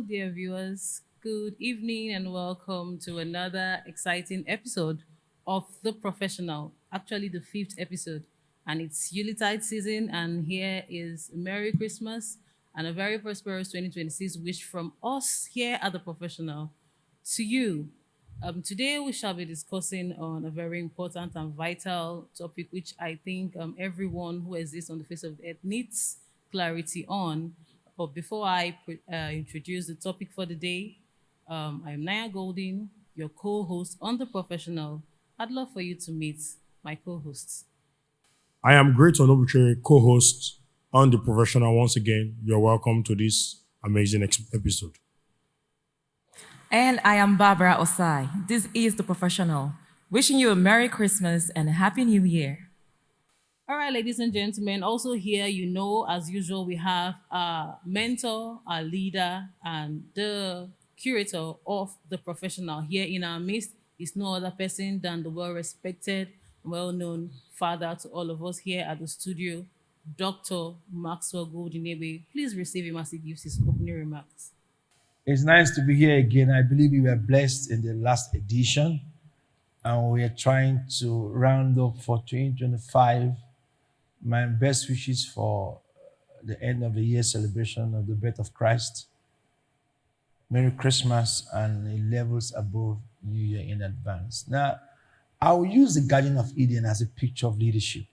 dear viewers. Good evening and welcome to another exciting episode of The Professional. Actually, the fifth episode, and it's Yuletide season. And here is Merry Christmas and a very prosperous 2026 wish from us here at The Professional to you. Today, we shall be discussing on a very important and vital topic, which I think everyone who exists on the face of the earth needs clarity on. But before I introduce the topic for the day, I'm Naya Golding, your co-host on The Professional. I'd love for you to meet my co-hosts. I am Great Onobuche, co-host on The Professional. Once again, you're welcome to this amazing episode. And I am Barbara Osai. This is The Professional. Wishing you a Merry Christmas and a Happy New Year. All right, ladies and gentlemen, also here, as usual, we have our mentor, our leader, and the curator of The Professional here in our midst is no other person than the well-respected, well-known father to all of us here at the studio, Dr. Maxwell Goldinebe. Please receive him as he gives his opening remarks. It's nice to be here again. I believe we were blessed in the last edition, and we are trying to round up for 2025. My best wishes for the end of the year celebration of the birth of Christ. Merry Christmas and levels above New Year in advance. Now, I will use the Garden of Eden as a picture of leadership.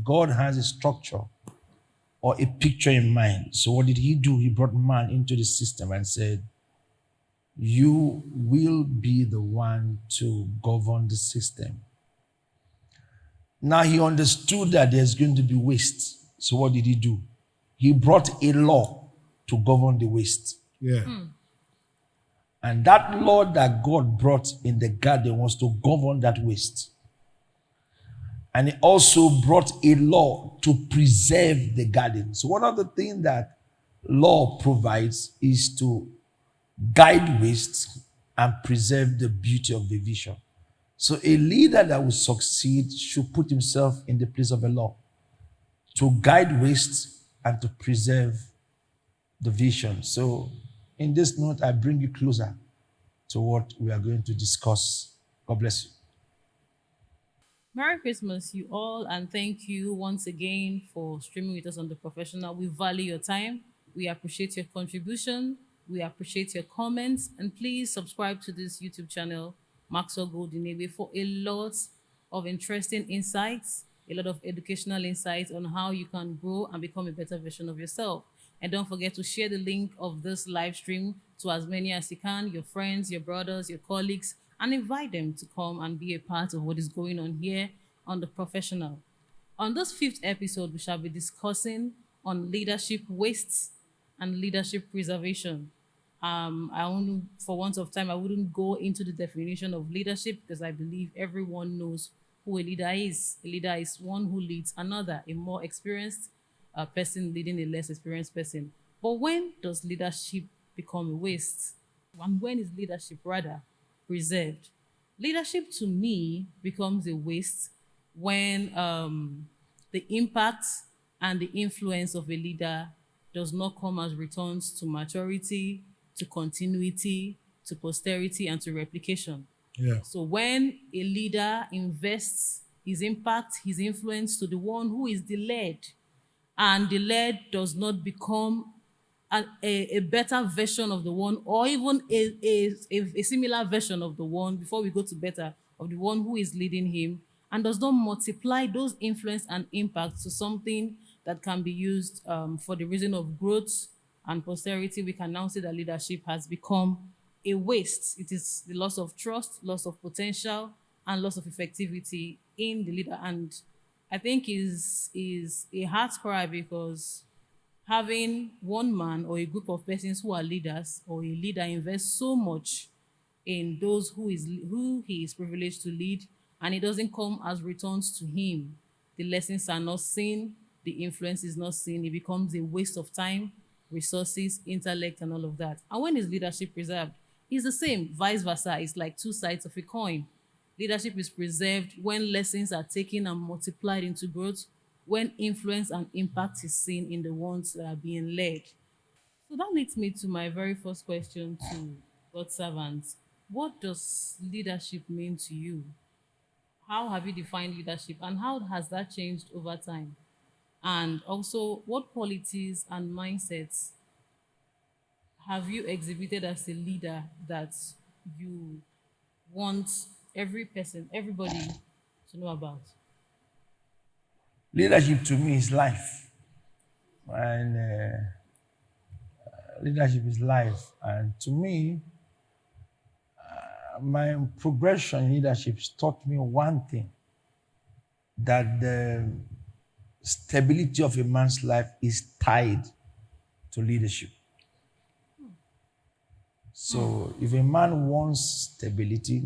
God has a structure or a picture in mind. So, what did He do? He brought man into the system and said, you will be the one to govern the system. Now he understood that there's going to be waste. So what did he do? He brought a law to govern the waste. Yeah. And that law that God brought in the garden was to govern that waste. And he also brought a law to preserve the garden. So one of the things that law provides is to guide waste and preserve the beauty of the vision. So a leader that will succeed should put himself in the place of a law to guide waste and to preserve the vision. So in this note, I bring you closer to what we are going to discuss. God bless you. Merry Christmas, you all, and thank you once again for streaming with us on The Professional. We value your time. We appreciate your contribution. We appreciate your comments. And please subscribe to this YouTube channel, Maxwell Goldinebe, for a lot of interesting insights, a lot of educational insights on how you can grow and become a better version of yourself. And don't forget to share the link of this live stream to as many as you can, your friends, your brothers, your colleagues, and invite them to come and be a part of what is going on here on The Professional. On this fifth episode, we shall be discussing on leadership wastes and leadership preservation. I only, for want of time, I wouldn't go into the definition of leadership because I believe everyone knows who a leader is. A leader is one who leads another, a more experienced person leading a less experienced person. But when does leadership become a waste? And when is leadership rather preserved? Leadership to me becomes a waste when the impact and the influence of a leader does not come as returns to maturity, to continuity, to posterity, and to replication. Yeah. So when a leader invests his impact, his influence to the one who is the led, and the led does not become a better version of the one, or even a similar version of the one, before we go to better, of the one who is leading him, and does not multiply those influence and impact to something that can be used for the reason of growth and posterity, we can now say that leadership has become a waste. It is the loss of trust, loss of potential, and loss of effectivity in the leader. And I think is a heart cry because having one man or a group of persons who are leaders or a leader invest so much in those who he is privileged to lead, and it doesn't come as returns to him. The lessons are not seen, the influence is not seen. It becomes a waste of time, resources, intellect, and all of that. And when is leadership preserved? It's the same, vice versa. It's like two sides of a coin. Leadership is preserved when lessons are taken and multiplied into growth, when influence and impact is seen in the ones that are being led. So that leads me to my very first question to God's servants. What does leadership mean to you? How have you defined leadership and how has that changed over time? And also, what qualities and mindsets have you exhibited as a leader that you want every person, everybody to know about? Leadership to me is life. And leadership is life. And to me, my progression in leadership taught me one thing, that the stability of a man's life is tied to leadership. So if a man wants stability,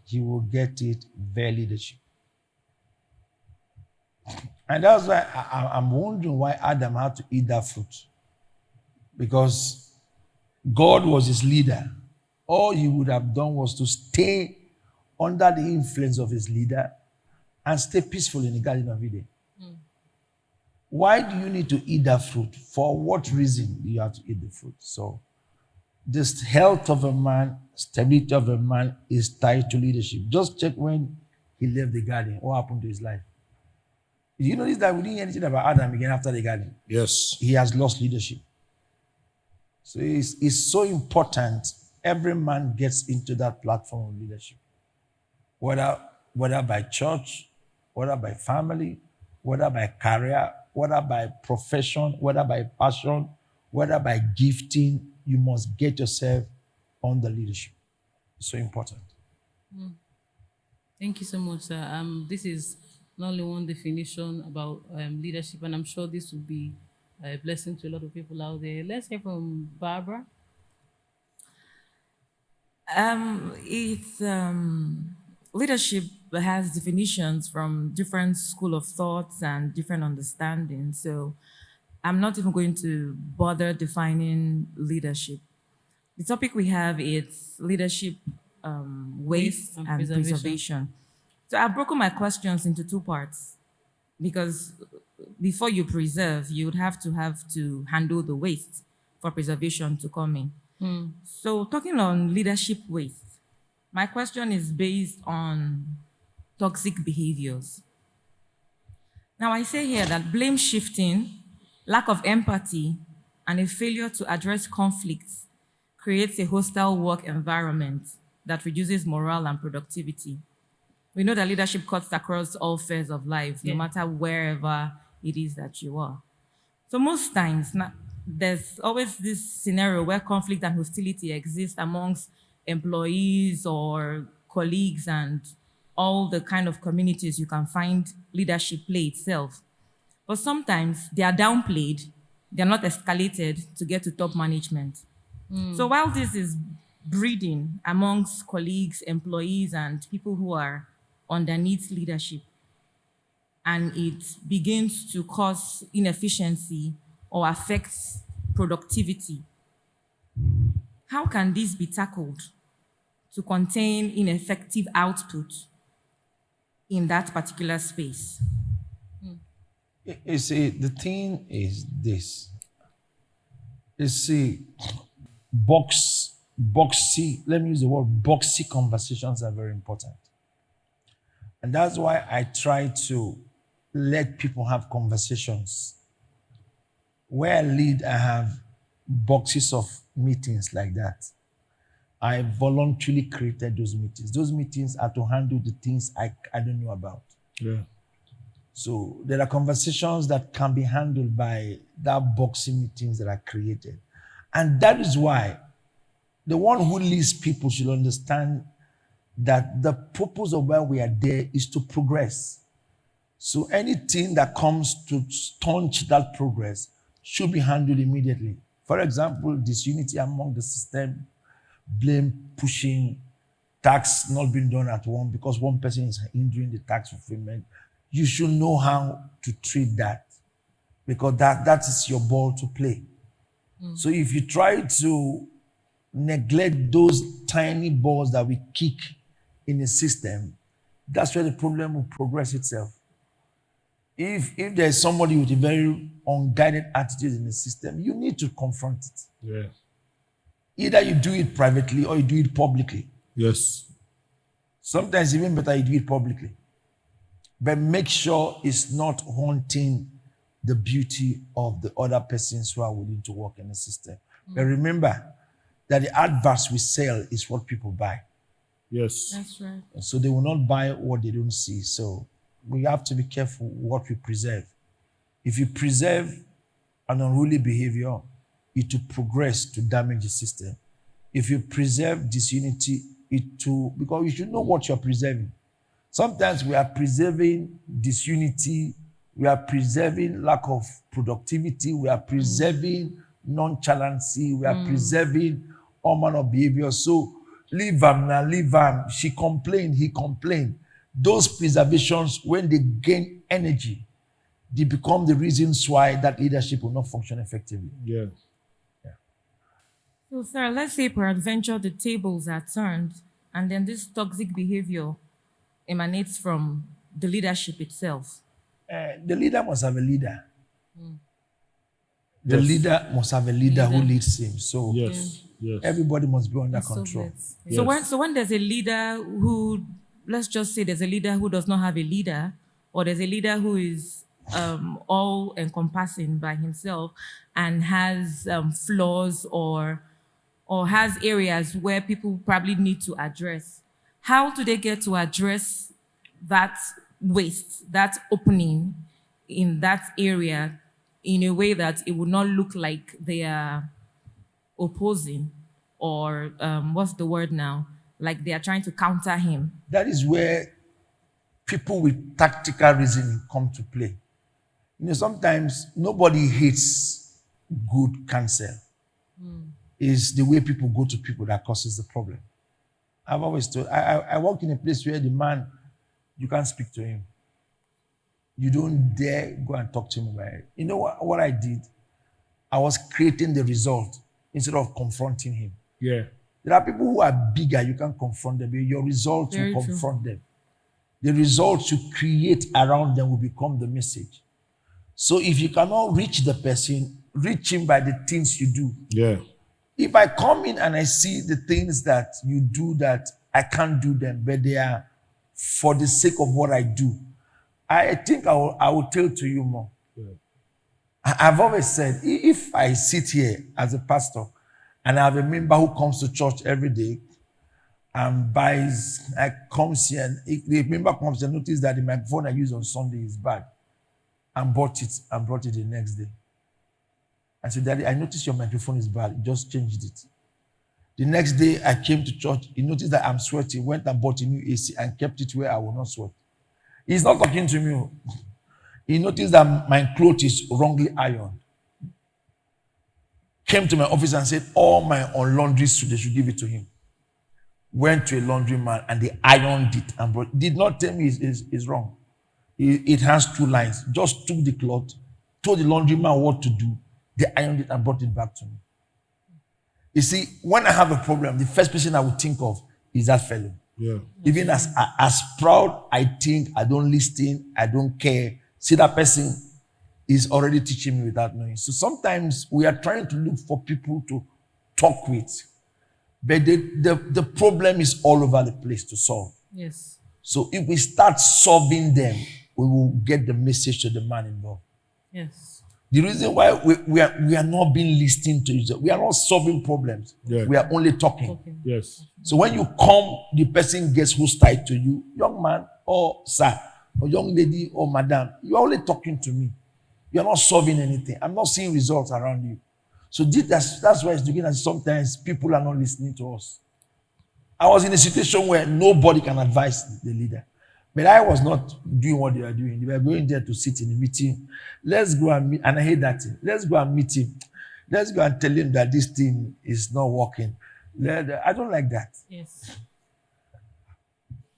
he will get it via leadership. And that's why I'm wondering why Adam had to eat that fruit. Because God was his leader. All he would have done was to stay under the influence of his leader and stay peaceful in the Garden of Eden. Why do you need to eat that fruit? For what reason do you have to eat the fruit? So, this health of a man, stability of a man is tied to leadership. Just check when he left the garden, what happened to his life? Did you notice that we didn't hear anything about Adam again after the garden? Yes. He has lost leadership. So it's so important every man gets into that platform of leadership. Whether by church, whether by family, whether by career, whether by profession, whether by passion, whether by gifting, you must get yourself on the leadership. It's so important. Thank you so much, sir. This is not only one definition about leadership, and I'm sure this will be a blessing to a lot of people out there. Let's hear from Barbara. It's leadership has definitions from different school of thoughts and different understandings. So I'm not even going to bother defining leadership. The topic we have is leadership, waste and and preservation. preservation. So I've broken my questions into two parts because before you preserve, you would have to handle the waste for preservation to come in. So talking on leadership waste, my question is based on toxic behaviors. Now I say here that blame shifting, lack of empathy, and a failure to address conflicts creates a hostile work environment that reduces morale and productivity. We know that leadership cuts across all spheres of life, no matter wherever it is that you are. So most times, there's always this scenario where conflict and hostility exist amongst employees or colleagues and all the kind of communities you can find leadership play itself. But sometimes they are downplayed, they're not escalated to get to top management. So while this is breeding amongst colleagues, employees, and people who are underneath leadership, and it begins to cause inefficiency or affects productivity, how can this be tackled to contain ineffective output in that particular space? You see, the thing is this. You see, boxy, let me use the word boxy conversations are very important. And that's why I try to let people have conversations. Where I lead, I have boxes of meetings like that. I voluntarily created those meetings. Those meetings are to handle the things I don't know about. Yeah. So there are conversations that can be handled by that boxing meetings that are created. And that is why the one who leads people should understand that the purpose of why we are there is to progress. So anything that comes to staunch that progress should be handled immediately. For example, disunity among the system, blame pushing, tax not being done at one because one person is hindering the tax fulfillment. You should know how to treat that because that is your ball to play. So if you try to neglect those tiny balls that we kick in the system, that's where the problem will progress itself. If there's somebody with a very unguided attitude in the system, you need to confront it. Yeah. Either you do it privately or you do it publicly. Yes. Sometimes even better you do it publicly. But make sure it's not haunting the beauty of the other persons who are willing to work in the system. But remember that the adverts we sell is what people buy. Yes. That's right. So they will not buy what they don't see. So we have to be careful what we preserve. If you preserve an unruly behavior, it will progress to damage the system. If you preserve disunity, because you should know what you're preserving. Sometimes we are preserving disunity, we are preserving lack of productivity, we are preserving nonchalancy, we are preserving all manner of behavior. So leave him now, leave him. She complained, he complained. Those preservations, when they gain energy, they become the reasons why that leadership will not function effectively. Yeah. So, sir, let's say peradventure the tables are turned, and then this toxic behavior emanates from the leadership itself. The leader must have a leader. The Yes. leader must have a leader who leads him. So Yes. Yes. everybody must be under So control. let's- Yes. So when there's a leader who, let's just say there's a leader who does not have a leader, or there's a leader who is all encompassing by himself and has flaws or has areas where people probably need to address. How do they get to address that waste, that opening in that area in a way that it would not look like they are opposing or what's the word now? Like they are trying to counter him. That is where people with tactical reasoning come to play. Sometimes nobody hates good counsel. It's the way people go to people that causes the problem. I've always told, I work in a place where the man, you can't speak to him. You don't dare go and talk to him about it. You know what I did? I was creating the result instead of confronting him. Yeah. There are people who are bigger, you can't confront them, but your results Very will true. confront them. The results you create around them will become the message. So if you cannot reach the person, reach him by the things you do. Yeah. If I come in and I see the things that you do that I can't do them, but they are for the sake of what I do, I think I will tell to you more. Yeah. I've always said, if I sit here as a pastor and I have a member who comes to church every day and comes here, and the member comes and notices that the microphone I use on Sunday is bad, and brought it the next day. I said, Daddy, I noticed your microphone is bad. Just changed it. The next day I came to church. He noticed that I'm sweating. Went and bought a new AC and kept it where I will not sweat. He's not talking to me. He noticed that my clothes is wrongly ironed. Came to my office and said, all my laundry suit, they should give it to him. Went to a laundryman and they ironed it and brought. Did not tell me it's wrong. It has 2 lines. Just took the cloth, told the laundryman what to do. They ironed it and brought it back to me. You see, when I have a problem, the first person I would think of is that fellow. Yeah. Even as proud I think, I don't listen, I don't care. See, that person is already teaching me without knowing. So sometimes we are trying to look for people to talk with. But the problem is all over the place to solve. Yes. So if we start solving them, we will get the message to the man involved. Yes. The reason why we are not being listening to each other, we are not solving problems. Yeah. We are only talking. Okay. Yes. So when you come, the person gets hostile to you, young man or sir, or young lady or madam, you are only talking to me. You are not solving anything. I'm not seeing results around you. So that's why it's looking at sometimes people are not listening to us. I was in a situation where nobody can advise the leader. But I was not doing what they were doing. They were going there to sit in a meeting. Let's go and meet, and I hate that thing. Let's go and meet him. Let's go and tell him that this thing is not working. I don't like that. Yes.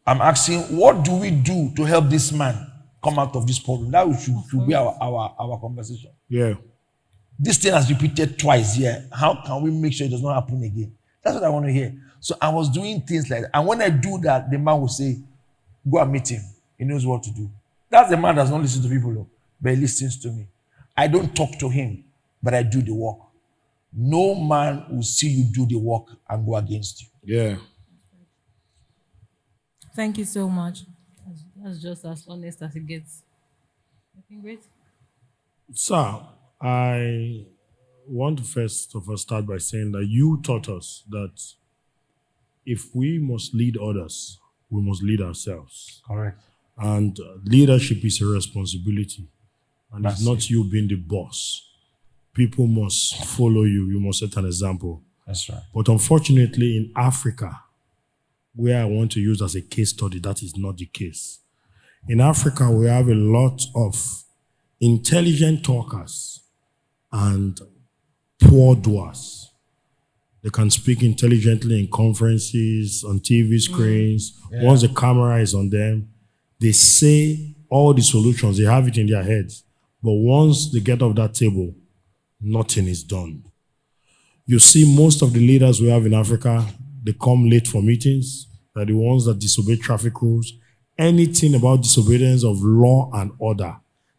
I'm asking, what do we do to help this man come out of this problem? That should be our conversation. Yeah. This thing has repeated twice here. How can we make sure it does not happen again? That's what I want to hear. So I was doing things like that. And when I do that, the man will say, go and meet him. He knows what to do. That's the man that doesn't listen to people, though, but he listens to me. I don't talk to him, but I do the work. No man will see you do the work and go against you. Yeah. Thank you so much. That's just as honest as it gets. Looking great. Sir, I want to first of all start by saying that you taught us that if we must lead others, we must lead ourselves. Correct. And leadership is a responsibility. And it's Massive. not you being the boss. People must follow you. You must set an example. That's right. But unfortunately, in Africa, where I want to use as a case study, that is not the case. In Africa, we have a lot of intelligent talkers and poor doers. They can speak intelligently in conferences, on TV screens. Once the camera is on them, they say all the solutions. They have it in their heads. But once they get off that table, nothing is done. You see, most of the leaders we have in Africa, they come late for meetings. They're the ones that disobey traffic rules. Anything about disobedience of law and order,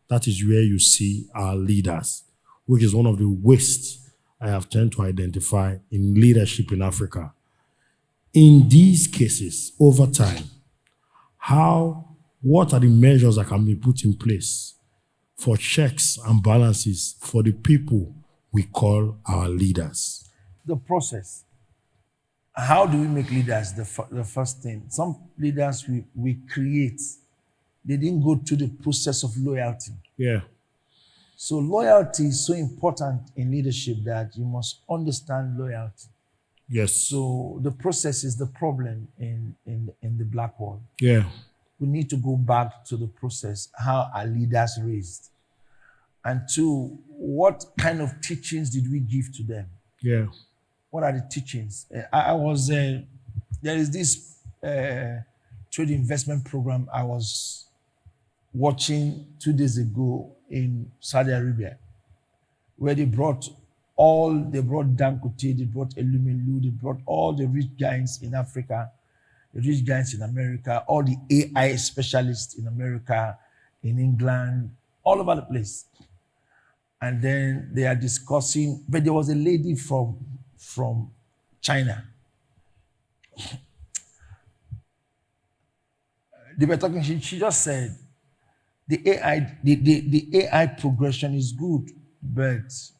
that is where you see our leaders, which is one of the wastes I have tend to identify in leadership in Africa. In these cases, over time, what are the measures that can be put in place for checks and balances for the people we call our leaders? The process. How do we make leaders? The first thing. Some leaders we create, they didn't go through the process of loyalty. Yeah. So loyalty is so important in leadership that you must understand loyalty. Yes. So the process is the problem in the black world. Yeah. We need to go back to the process, how our leaders raised. And two, what kind of teachings did we give to them? Yeah. What are the teachings? There is this trade investment program I was watching 2 days ago in Saudi Arabia, where they brought Dangote, they brought Elumelu, they brought all the rich guys in Africa, the rich guys in America, all the AI specialists in America, in England, all over the place. And then they are discussing, but there was a lady from China. They were talking, she just said, the AI progression is good, but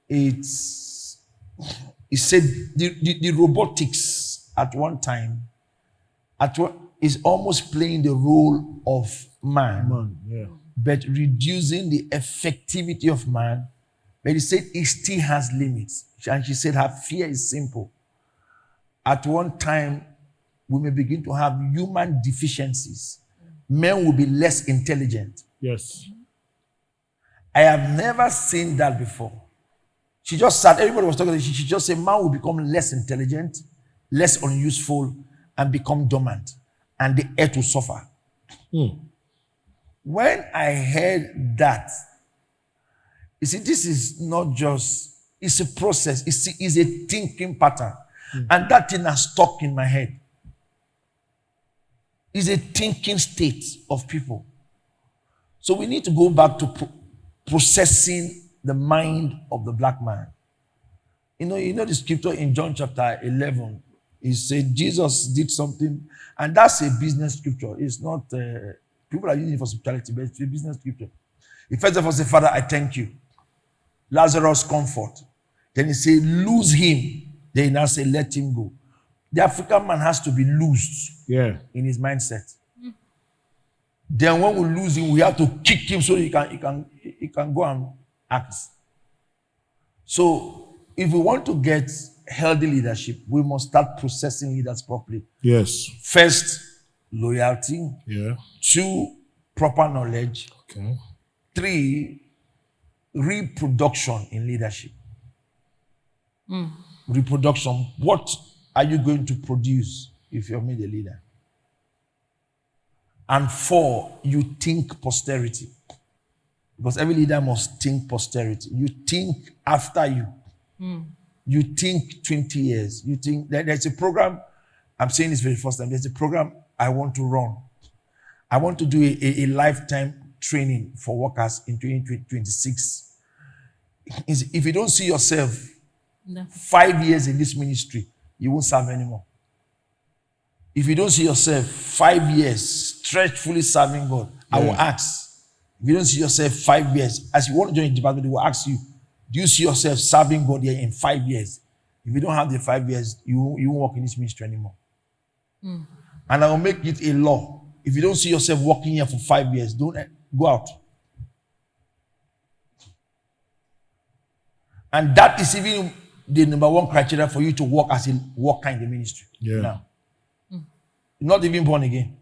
it said the robotics at one time is almost playing the role of man, Yeah. but reducing the effectivity of man. But he said it still has limits. And she said her fear is simple. At one time, we may begin to have human deficiencies. Men will be less intelligent. Yes. I have never seen that before. She just said, everybody was talking, she just said, man will become less intelligent, less unuseful, and become dormant. And the earth will suffer. When I heard that, you see, this is not just, it's a process, it's a thinking pattern. And that thing has stuck in my head. It's a thinking state of people. So we need to go back to processing the mind of the black man. You know the scripture in John chapter 11, it said Jesus did something, and that's a business scripture. It's not, people are using it for spirituality, but it's a business scripture. He first of all said, Father, I thank you. Lazarus, comfort. Then he said, lose him. Then he now said, let him go. The African man has to be loosed in his mindset. Then when we lose him, we have to kick him so he can go and act. So if we want to get healthy leadership, we must start processing leaders properly. Yes. First, loyalty. Yeah. 2, proper knowledge. Okay. 3, reproduction in leadership. Reproduction. What are you going to produce if you're made a leader? And 4, you think posterity. Because every leader must think posterity. You think after you. You think 20 years. You think there's a program, I'm saying this for the first time, there's a program I want to run. I want to do a lifetime training for workers in 2026. If you don't see yourself No. 5 years in this ministry, you won't serve anymore. If you don't see yourself 5 years stretchfully serving God, I will ask. If you don't see yourself 5 years, as you want to join the department, they will ask you, do you see yourself serving God here in 5 years? If you don't have the 5 years, you won't work in this ministry anymore. And I will make it a law. If you don't see yourself working here for 5 years, don't go out. And that is even the number one criteria for you to work as a worker in the ministry. Yeah. Now, not even born again.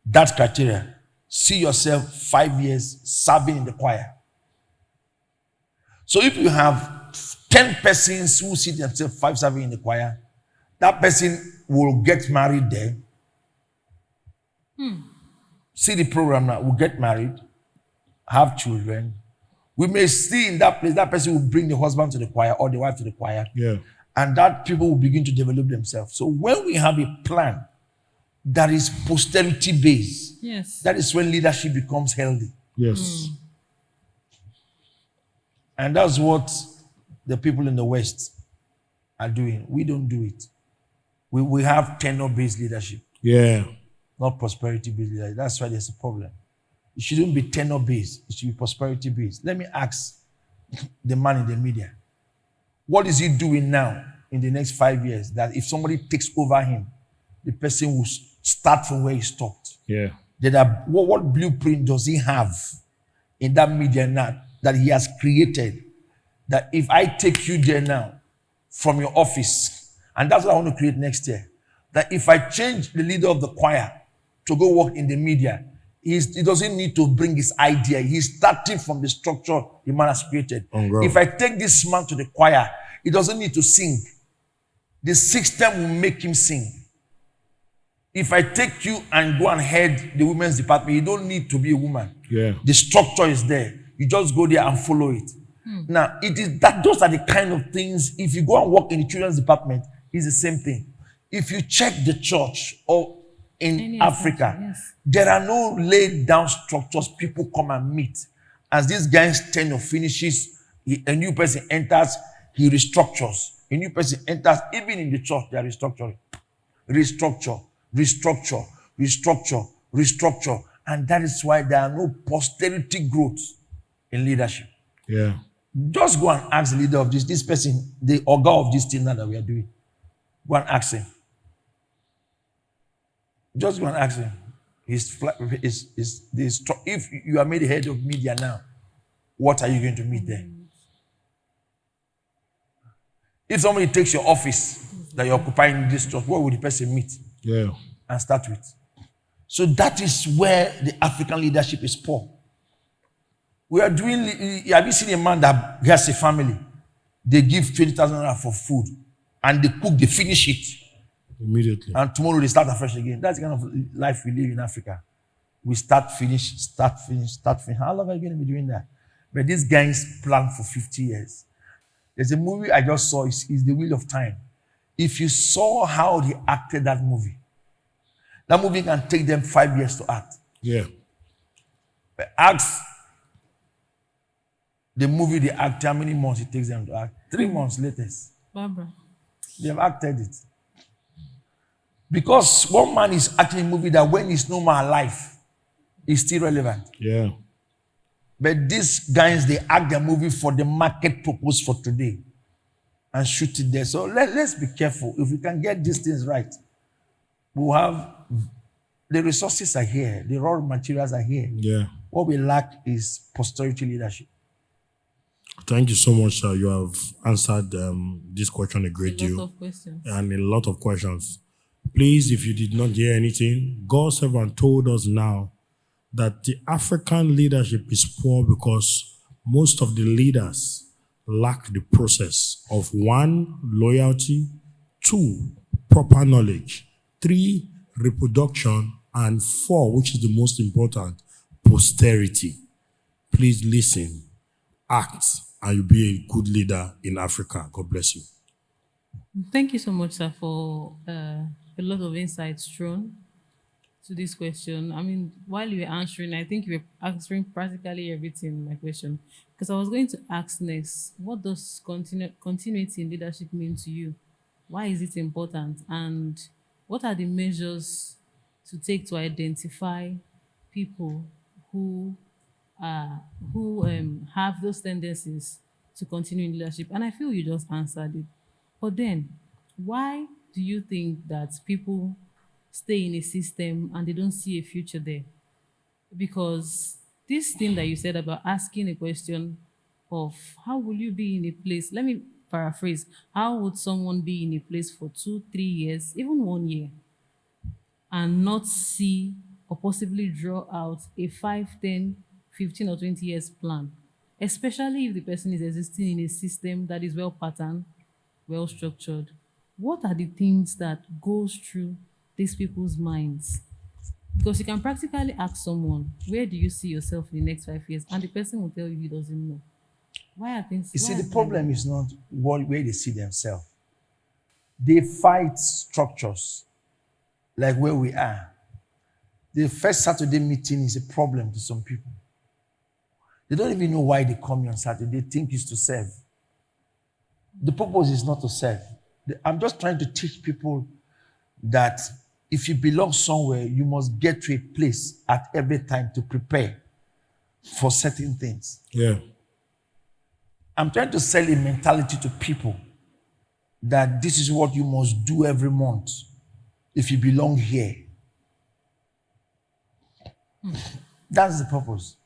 That criteria. See yourself 5 years serving in the choir. So if you have 10 persons who see themselves 5 serving in the choir, that person will get married there. See the program now, will get married, have children. We may see in that place, that person will bring the husband to the choir or the wife to the choir. Yeah. And that people will begin to develop themselves. So when we have a plan that is posterity based, Yes. that is when leadership becomes healthy. Yes. And that's what the people in the West are doing. We don't do it. We have tenure-based leadership, Yeah. not prosperity-based leadership. That's why there's a problem. It shouldn't be tenure-based. It should be prosperity-based. Let me ask the man in the media, what is he doing now in the next 5 years that if somebody takes over him, the person will start from where he stopped? Yeah. What blueprint does he have in that media now that he has created? That if I take you there now from your office, and that's what I want to create next year, that if I change the leader of the choir to go work in the media, he doesn't need to bring his idea. He's starting from the structure the man has created. If I take this man to the choir, he doesn't need to sing. The system will make him sing. If I take you and go and head the women's department, you don't need to be a woman. Yeah. The structure is there. You just go there and follow it. Now, it is that those are the kind of things. If you go and work in the children's department, it's the same thing. If you check the church or in Any Africa, yes. there are no laid down structures. People come and meet. As this guy's tenure finishes, a new person enters, he restructures. A new person enters, even in the church, they are restructuring. Restructure. And that is why there are no posterity growth in leadership. Yeah. Just go and ask the leader of this person, the organ of this thing now that we are doing. Go and ask him. Just go and ask him. If you are made the head of media now, what are you going to meet there? If somebody takes your office that you're occupying in this church, what will the person meet? Yeah. And start with. So that is where the African leadership is poor. We are doing, have you seen a man that has a family? They give 20,000 naira for food and they cook, they finish it. Immediately. And tomorrow they start afresh again. That's the kind of life we live in Africa. We start, finish. How long are you going to be doing that? But these guys plan for 50 years. There's a movie I just saw, it's The Wheel of Time. If you saw how they acted that movie can take them 5 years to act. Yeah. But ask the movie they act, how many months it takes them to act? 3 months later. Barbara. They have acted it. Because one man is acting a movie that when he's no more alive, is still relevant. Yeah. But these guys, they act their movie for the market purpose for today and shoot it there. So let's be careful. If we can get these things right, we'll have the resources are here, the raw materials are here. Yeah. What we lack is posterity leadership. Thank you so much, sir. You have answered this question a great A lot deal of questions. and a lot of questions. Please, if you did not hear anything, God's servant told us now that the African leadership is poor because most of the leaders lack the process of 1, loyalty, 2, proper knowledge, 3, reproduction, and 4, which is the most important, posterity. Please listen, act, and you'll be a good leader in Africa. God bless you. Thank you so much, sir, for a lot of insights thrown to this question. I mean, while you were answering, I think you were answering practically everything in my question. Because I was going to ask next, what does continuity in leadership mean to you? Why is it important? And what are the measures to take to identify people who have those tendencies to continue in leadership? And I feel you just answered it. But then, why do you think that people stay in a system and they don't see a future there? Because this thing that you said about asking a question of how will you be in a place, let me paraphrase, how would someone be in a place for 2 3 years, even 1 year, and not see or possibly draw out a 5, 10, 15, or 20 years plan, especially if the person is existing in a system that is well patterned, well structured? What are the things that goes through these people's minds? Because you can practically ask someone, where do you see yourself in the next 5 years? And the person will tell you he doesn't know. Why are things? You see, why the are problem is not where they see themselves. They fight structures like where we are. The first Saturday meeting is a problem to some people. They don't even know why they come on Saturday. They think it's to serve. The purpose is not to serve. I'm just trying to teach people that if you belong somewhere, you must get to a place at every time to prepare for certain things. Yeah. I'm trying to sell a mentality to people that this is what you must do every month if you belong here. That's the purpose.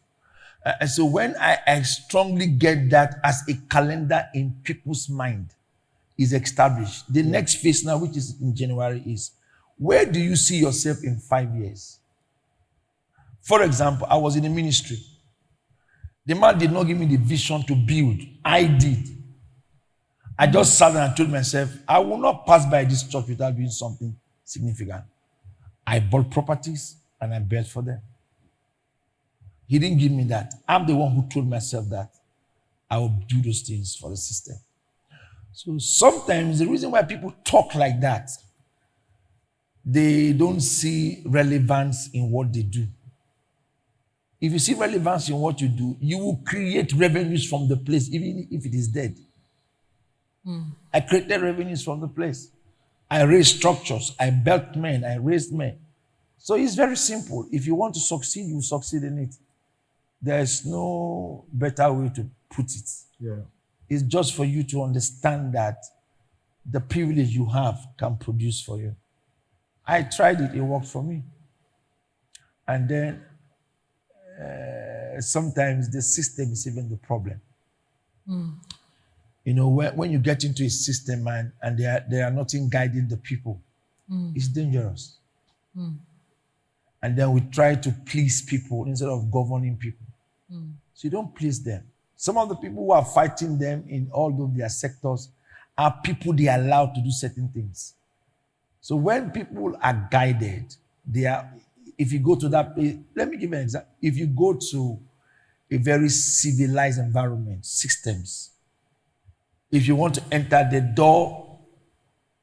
And so when I strongly get that as a calendar in people's mind is established, the next phase now, which is in January, is where do you see yourself in 5 years? For example, I was in the ministry. The man did not give me the vision to build. I did. I just sat there and told myself, I will not pass by this church without doing something significant. I bought properties and I built for them. He didn't give me that. I'm the one who told myself that I will do those things for the system. So sometimes the reason why people talk like that, they don't see relevance in what they do. If you see relevance in what you do, you will create revenues from the place, even if it is dead. I created revenues from the place. I raised structures. I built men. I raised men. So it's very simple. If you want to succeed, you succeed in it. There's no better way to put it. Yeah. It's just for you to understand that the privilege you have can produce for you. I tried it. It worked for me. And then sometimes the system is even the problem. You know, when you get into a system and there are nothing guiding the people, it's dangerous. And then we try to please people instead of governing people. So you don't please them. Some of the people who are fighting them in all of their sectors are people they are allowed to do certain things. So when people are guided, if you go to that place, let me give you an example. If you go to a very civilized environment, systems, if you want to enter, the door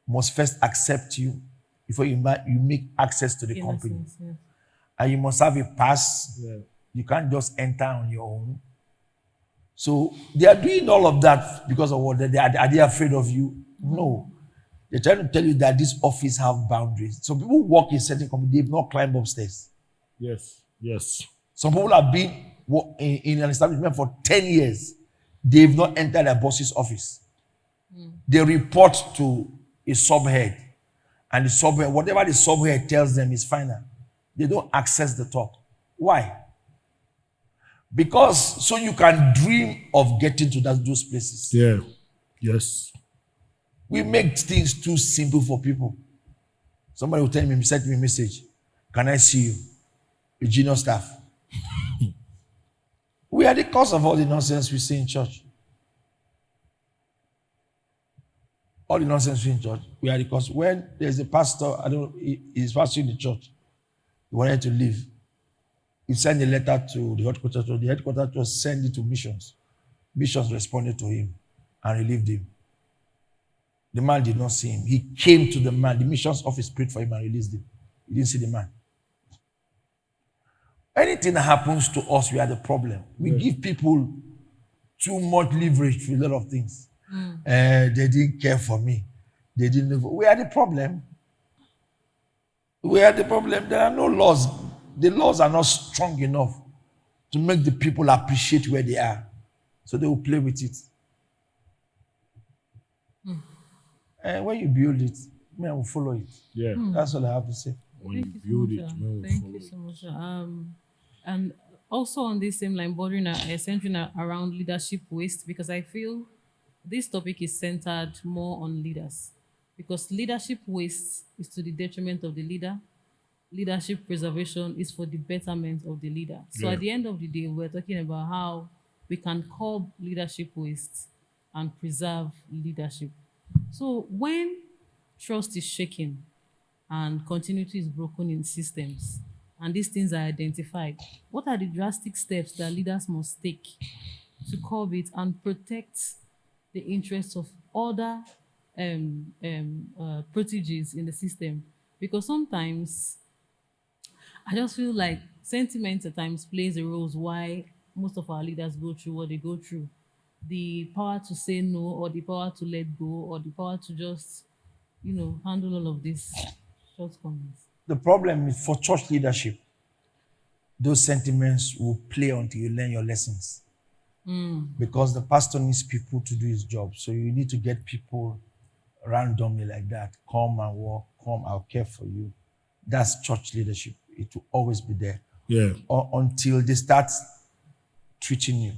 must first accept you before you make access to the company. And you must have a pass. Yeah. You can't just enter on your own. So they are doing all of that because of what? Are they afraid of you? No. They're trying to tell you that this office have boundaries. Some people work in certain companies, they've not climbed upstairs. Yes. Yes. Some people have been in an establishment for 10 years. They've not entered their boss's office. They report to a subhead. And the subhead, whatever the subhead tells them is final. They don't access the top. Why? Because so you can dream of getting to those places. Yeah. Yes. We make things too simple for people. Somebody will tell me, send me a message. Can I see you? A junior staff. We are the cause of all the nonsense we see in church. All the nonsense we see in church. We are the cause. When there's a pastor, he's pastoring the church. He wanted to leave. He sent a letter to the headquarters. The headquarters just sent it to missions. Missions responded to him and relieved him. The man did not see him. He came to the man. The missions office prayed for him and released him. He didn't see the man. Anything that happens to us, we are the problem. We give people too much leverage to a lot of things. They didn't care for me. They didn't. We are the problem. We are the problem. There are no laws. The laws are not strong enough to make the people appreciate where they are. So they will play with it. And when you build it, I will follow it. Yeah. That's all I have to say. When Thank you you build so it, much. men will Thank follow you it. so much. And also on this same line, bordering centering around leadership waste, because I feel this topic is centered more on leaders, because leadership waste is to the detriment of the leader. Leadership preservation is for the betterment of the leader. So Yeah. at the end of the day, we're talking about how we can curb leadership waste and preserve leadership. So when trust is shaken and continuity is broken in systems, and these things are identified, what are the drastic steps that leaders must take to curb it and protect the interests of other proteges in the system? Because sometimes I just feel like sentiment at times plays a role why most of our leaders go through what they go through. The power to say no, or the power to let go, or the power to just, handle all of these shortcomings. The problem is for church leadership, those sentiments will play until you learn your lessons. Because the pastor needs people to do his job. So you need to get people randomly like that. Come and walk, come, I'll care for you. That's church leadership. It will always be there. Yeah. Or until they start treating you.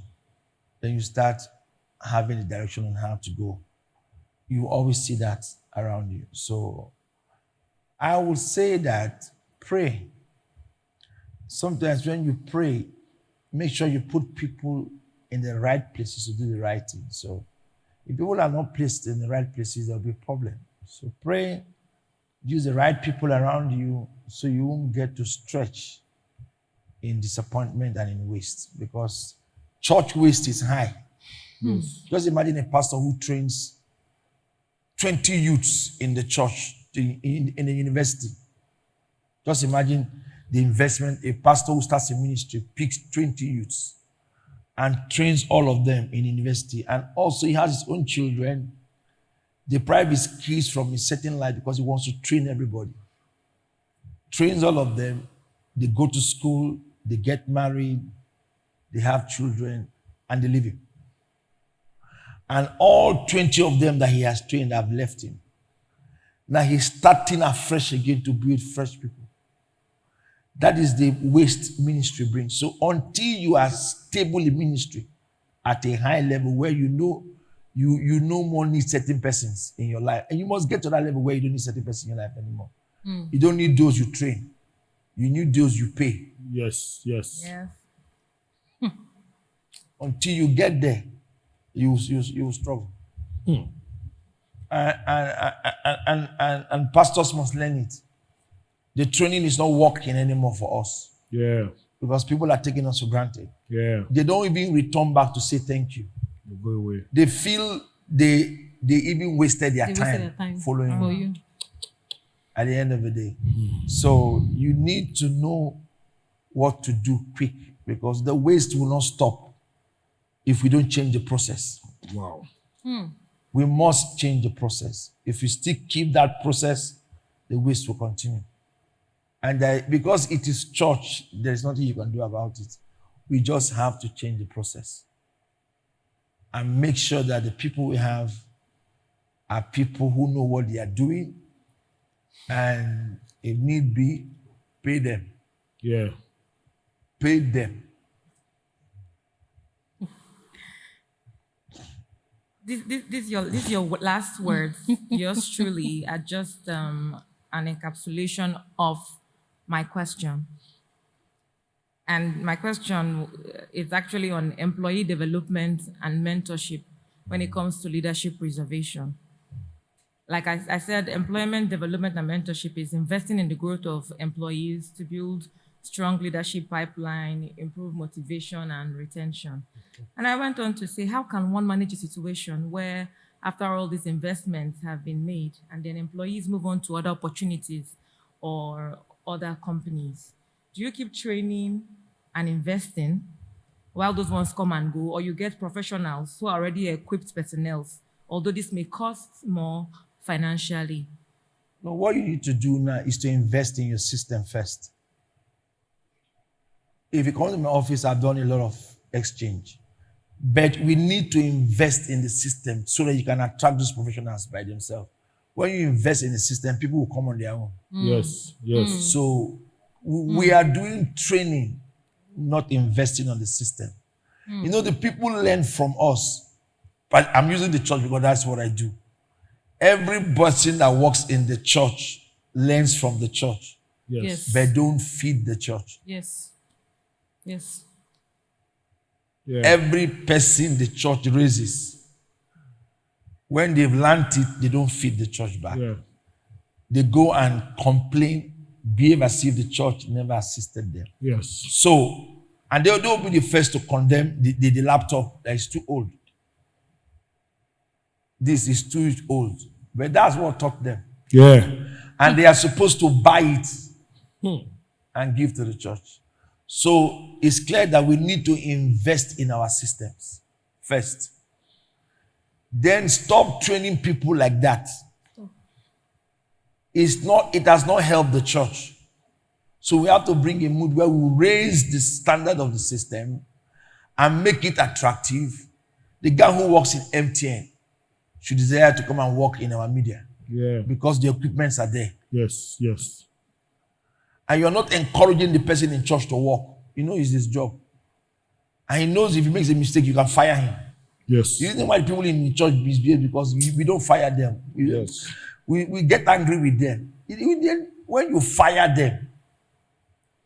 Then you start having a direction on how to go. You always see that around you. So I would say that pray. Sometimes when you pray, make sure you put people in the right places to do the right thing. So if people are not placed in the right places, there'll be a problem. So pray, use the right people around you so you won't get to stretch in disappointment and in waste, because church waste is high. Just imagine a pastor who trains 20 youths in the church, in the university. Just imagine the investment. A pastor who starts a ministry picks 20 youths and trains all of them in university. And also he has his own children, deprive his kids from a certain life because he wants to train everybody. Trains all of them. They go to school, they get married, they have children, and they leave him. And all 20 of them that he has trained have left him. Now he's starting afresh again to build fresh people. That is the waste ministry brings. So until you are stable in ministry at a high level where you no more need certain persons in your life, and you must get to that level where you don't need certain persons in your life anymore. You don't need those you train. You need those you pay. Yes. Yes. Yes. Until you get there, you will struggle. And pastors must learn it. The training is not working anymore for us Yeah. because people are taking us for granted. Yeah. They don't even return back to say thank you. You go away. They feel they even wasted their They time, wasted their time following for you you. at the end of the day. So you need to know what to do quick, because the waste will not stop if we don't change the process. Wow. We must change the process. If we still keep that process, the waste will continue. And because it is church, there's nothing you can do about it. We just have to change the process and make sure that the people we have are people who know what they are doing, and if need be, pay them. Yeah. Pay them. This is your last words. Yours truly are just an encapsulation of my question. And my question is actually on employee development and mentorship when it comes to leadership preservation. Like I said, employment development and mentorship is investing in the growth of employees to build strong leadership pipeline, improve motivation and retention. And I went on to say, how can one manage a situation where after all these investments have been made and then employees move on to other opportunities or other companies? Do you keep training and investing, while those ones come and go, or you get professionals who are already equipped personnel, although this may cost more financially. No, what you need to do now is to invest in your system first. If you come to my office, I've done a lot of exchange. But we need to invest in the system so that you can attract those professionals by themselves. When you invest in the system, people will come on their own. Yes, yes. So we are doing training, not investing on the system. You know, the people learn from us. But I'm using the church because that's what I do. Every person that works in the church learns from the church, Yes. but don't feed the church. Yes. Yes. Yeah. Every person the church raises, when they've learned it, they don't feed the church back. Yeah. They go and complain, behave as if the church never assisted them. Yes. So, and they'll be the first to condemn the laptop that is too old. This is too old. But that's what taught them. Yeah. And they are supposed to buy it and give to the church. So it's clear that we need to invest in our systems first. Then stop training people like that. It has not helped the church. So we have to bring a mood where we raise the standard of the system and make it attractive. The guy who works in MTN should desire to come and work in our media Yeah. because the equipments are there. Yes. Yes. And you're not encouraging the person in church to work. You know it's his job. And he knows if he makes a mistake, you can fire him. Yes. The reason why people in church misbehave because we don't fire them. Yes. We get angry with them. When you fire them,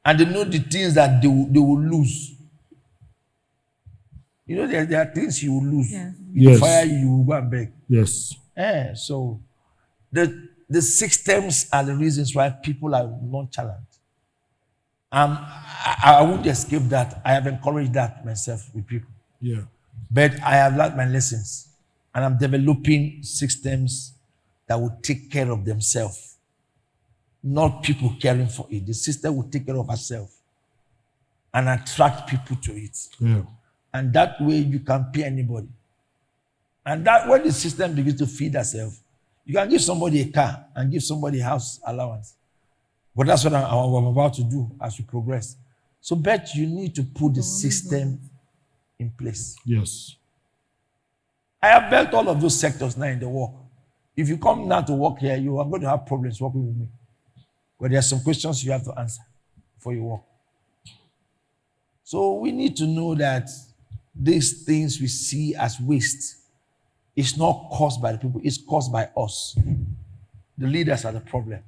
and they know the things that they will lose. You know, there are things you will lose. Yeah. If you Yes. fire you will go and beg. Yes. So the systems are the reasons why people are nonchalant. I won't escape that. I have encouraged that myself with people. Yeah. But I have learned my lessons. And I'm developing systems that will take care of themselves. Not people caring for it. The system will take care of herself and attract people to it. Yeah. And that way you can pay anybody. And that when the system begins to feed herself, you can give somebody a car and give somebody a house allowance. But that's what I'm about to do as we progress. So, but you need to put the system in place. Yes. I have built all of those sectors now in the work. If you come now to work here, you are going to have problems working with me. But there are some questions you have to answer before you work. So we need to know that these things we see as waste is not caused by the people, it's caused by us. The leaders are the problem.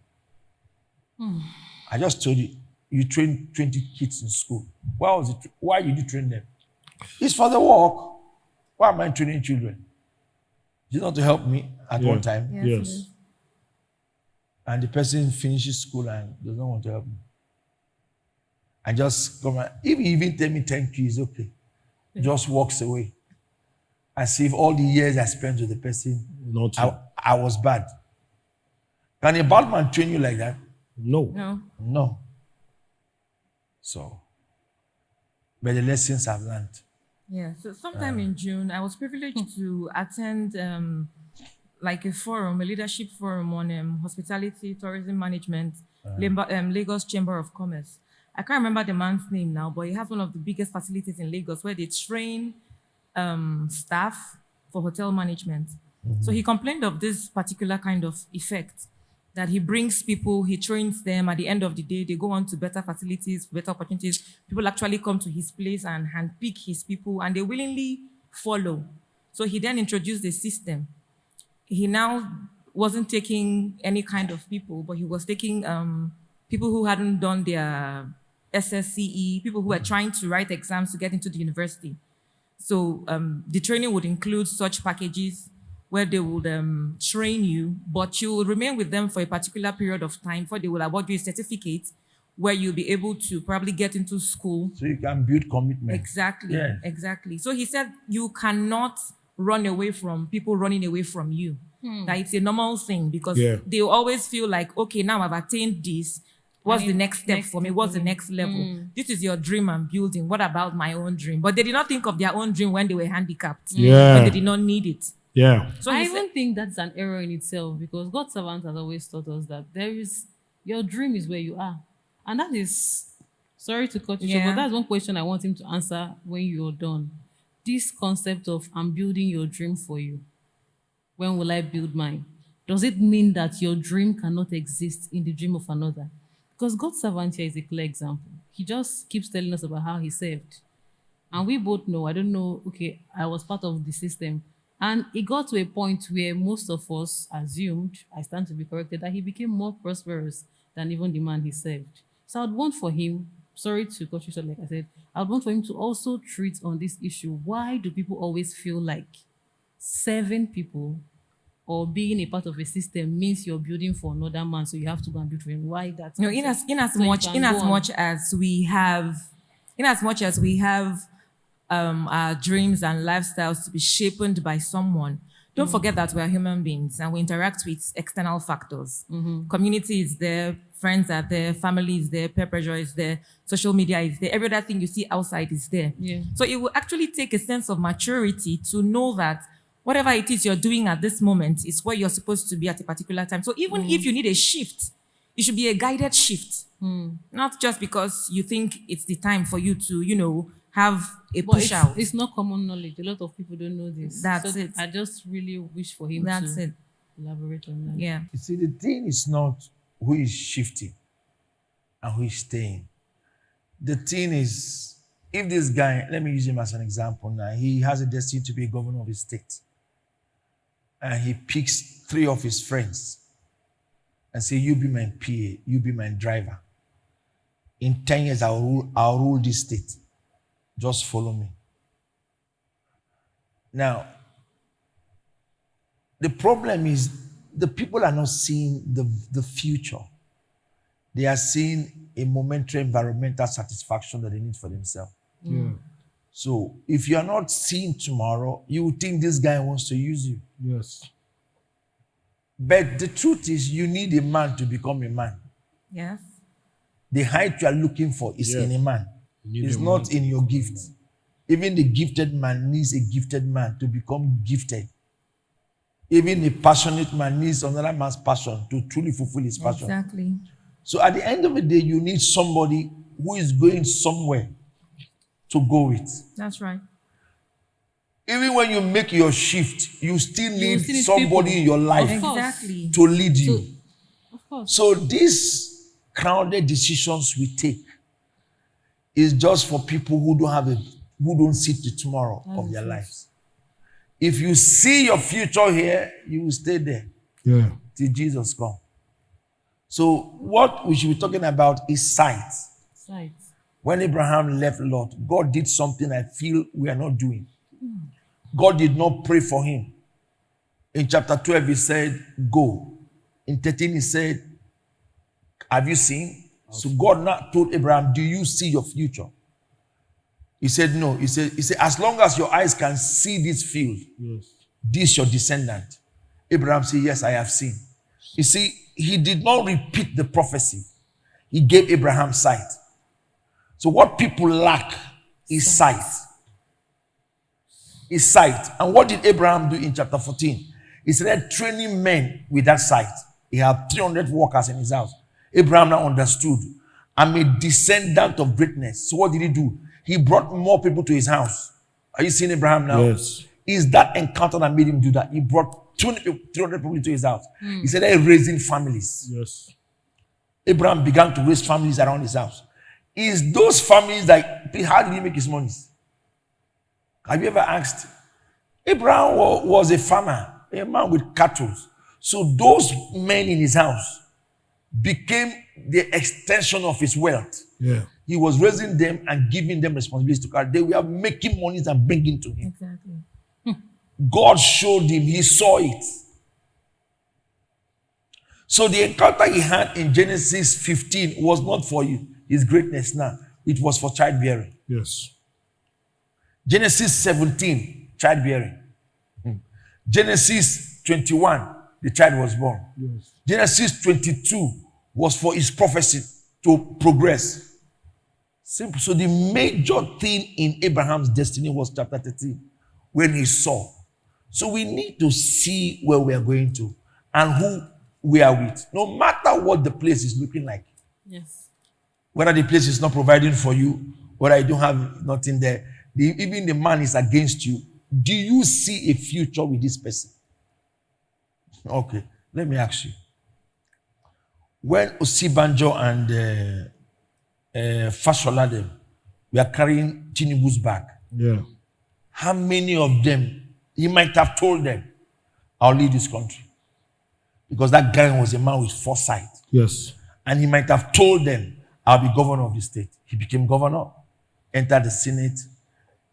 I just told you, you train 20 kids in school. Why did you train them? It's for the work. Why am I training children? Is it not to help me at one time? Yes, it Yes. is. And the person finishes school and does not want to help me. I just come and, if he even tell me thank you, it's okay. Just walks away. As if all the years I spent with the person, Not. I was bad. Can a bad man train you like that? No. No. No. So, but the lessons I've learned. Yeah. So sometime in June, I was privileged to attend like a forum, a leadership forum on hospitality, tourism management, Lagos Chamber of Commerce. I can't remember the man's name now, but he has one of the biggest facilities in Lagos where they train staff for hotel management. So he complained of this particular kind of effect that he brings people, he trains them. At the end of the day, they go on to better facilities, better opportunities. People actually come to his place and handpick his people, and they willingly follow. So he then introduced a system. He now wasn't taking any kind of people, but he was taking people who hadn't done their SSCE, people who were trying to write exams to get into the university. So the training would include such packages where they would train you, but you will remain with them for a particular period of time before they will award you a certificate where you'll be able to probably get into school. So you can build commitment. Exactly, Yeah. exactly. So he said you cannot run away from people running away from you. That it's a normal thing because Yeah. they always feel like, okay, now I've attained this. What's the next step for me? What's the next level? This is your dream I'm building. What about my own dream? But they did not think of their own dream when they were handicapped. Yeah. When they did not need it. Yeah. So I he said, even think that's an error in itself, because God's servant has always taught us that your dream is where you are. And that is, sorry to cut you short, Yeah. but that's one question I want him to answer when you're done. This concept of I'm building your dream for you. When will I build mine? Does it mean that your dream cannot exist in the dream of another? Because God's servant here is a clear example. He just keeps telling us about how he served. And we both know, I don't know, okay, I was part of the system. And it got to a point where most of us assumed, I stand to be corrected, that he became more prosperous than even the man he served. So I'd want for him, sorry to cut you short, like I said, I'd want for him to also treat on this issue. Why do people always feel like serving people or being a part of a system means you're building for another man, so you have to go and build for him? Why that? you know, in as much as we have our dreams and lifestyles to be shaped by someone, don't forget that we are human beings and we interact with external factors. Community is there, friends are there, family is there, peer pressure is there, social media is there, every other thing you see outside is there. Yeah. So it will actually take a sense of maturity to know that whatever it is you're doing at this moment is where you're supposed to be at a particular time. So even if you need a shift, it should be a guided shift. Not just because you think it's the time for you to, have a But push out. it's not common knowledge. A lot of people don't know this. That's So it. I just really wish for him That's to it. elaborate on that. Yeah. You see, the thing is not who is shifting and who is staying. The thing is, if this guy, let me use him as an example now, he has a destiny to be a governor of his state. And he picks 3 of his friends and say, you be my PA, you be my driver. In 10 years, I'll rule this state. Just follow me. Now, the problem is the people are not seeing the future. They are seeing a momentary environmental satisfaction that they need for themselves. Yeah. So if you are not seeing tomorrow, you will think this guy wants to use you. Yes. But the truth is, you need a man to become a man. Yes. The height you are looking for is Yes. in a man. You need It's a not man. in your gift. Even the gifted man needs a gifted man to become gifted. Even a passionate man needs another man's passion to truly fulfill his passion. Exactly. So at the end of the day, you need somebody who is going somewhere to go with. That's right. Even when you make your shift, you still need still need somebody people. in your life Of course. Exactly. to lead you. So, of course. So these crowded decisions we take is just for people who don't see the tomorrow of their lives. If you see your future here, you will stay there Yeah. till Jesus comes. So what we should be talking about is sight. Right. When Abraham left Lot, God did something I feel we are not doing. God did not pray for him. In chapter 12, he said, go. In 13, he said, have you seen? So God now told Abraham, do you see your future? He said, no. He said, as long as your eyes can see this field, Yes. this your descendant. Abraham said, yes, I have seen. You see, he did not repeat the prophecy. He gave Abraham sight. So what people lack is sight. Is sight. And what did Abraham do in chapter 14? He started training men with that sight. He had 300 workers in his house. Abraham now understood. I'm a descendant of greatness. So what did he do? He brought more people to his house. Are you seeing Abraham now? Yes. Is that encounter that made him do that? He brought 300 people to his house. He started raising families. Yes. Abraham began to raise families around his house. Is those families like, how did he make his money? Have you ever asked? Abraham was a farmer, a man with cattle. So those men in his house became the extension of his wealth. Yeah. He was raising them and giving them responsibilities to carry. They were making monies and bringing to him. Exactly. God showed him, he saw it. So the encounter he had in Genesis 15 was not for you, his greatness now. It was for childbearing. Yes. Genesis 17, childbearing. Genesis 21, the child was born. Yes. Genesis 22 was for his prophecy to progress. Simple. So the major thing in Abraham's destiny was chapter 13, when he saw. So we need to see where we are going to and who we are with, no matter what the place is looking like. Yes. Whether the place is not providing for you, whether you don't have nothing there, even the man is against you. Do you see a future with this person? Okay, let me ask you. When Osibanjo and Fashola them were carrying Tinubu's bag, Yeah. how many of them, he might have told them, I'll leave this country? Because that guy was a man with foresight. Yes. And he might have told them, I'll be governor of the state. He became governor, entered the Senate.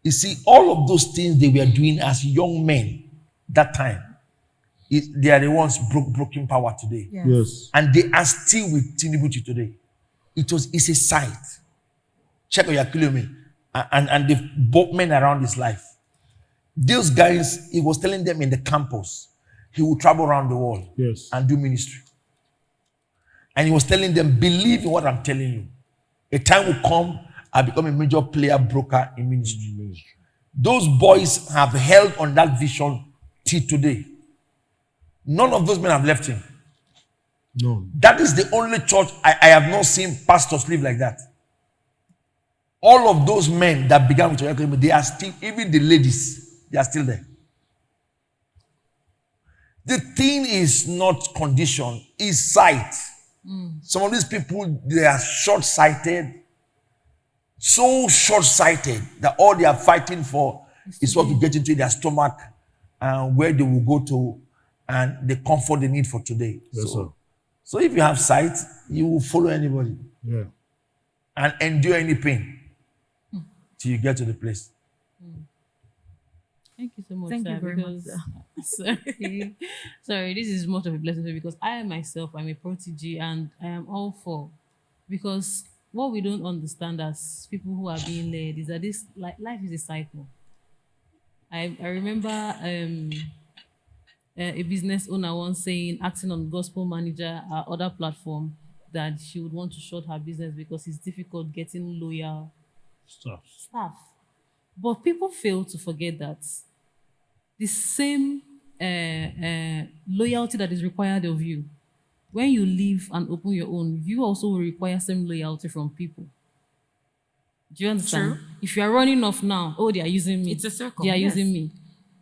You see, all of those things they were doing as young men that time, they are the ones broken power today. Yes. And they are still with Tinubu today. It's a sight. Check out your kilometer. And the both men around his life. Those guys, he was telling them in the campus, he would travel around the world Yes. and do ministry. And he was telling them, believe in what I'm telling you. A time will come, I'll become a major player broker in ministry. Those boys have held on that vision till today. None of those men have left him. No. That is the only church I have not seen pastors live like that. All of those men that began with Oyakhilome, they are still, even the ladies, they are still there. The thing is not condition, it's sight. Some of these people, they are short-sighted. So short-sighted that all they are fighting for is what to get into their stomach and where they will go to and the comfort they need for today. Yes, sir. So if you have sight, you will follow anybody Yeah. and endure any pain till you get to the place. Thank you so much. Thank you sir, very much, because- sorry, this is much of a blessing to me because I myself, I'm a protege and I am all for, because what we don't understand as people who are being led is that this life is a cycle. I remember a business owner once saying, acting on Gospel Manager, other platform, that she would want to shut her business because it's difficult getting loyal staff. But people fail to forget that the same loyalty that is required of you, when you leave and open your own, you also will require some loyalty from people. Do you understand? True. If you are running off now, oh, they are using me. It's a circle, They are yes. using me.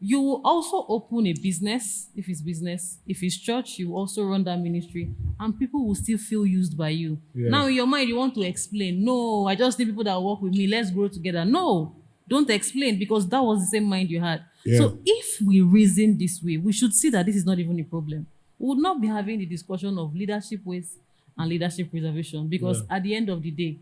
You will also open a business, if it's business. If it's church, you will also run that ministry, and people will still feel used by you. Yeah. Now, in your mind, you want to explain, no, I just need people that work with me. Let's grow together. No, don't explain, because that was the same mind you had. Yeah. So if we reason this way, we should see that this is not even a problem. We would not be having the discussion of leadership waste and leadership preservation, because at the end of the day,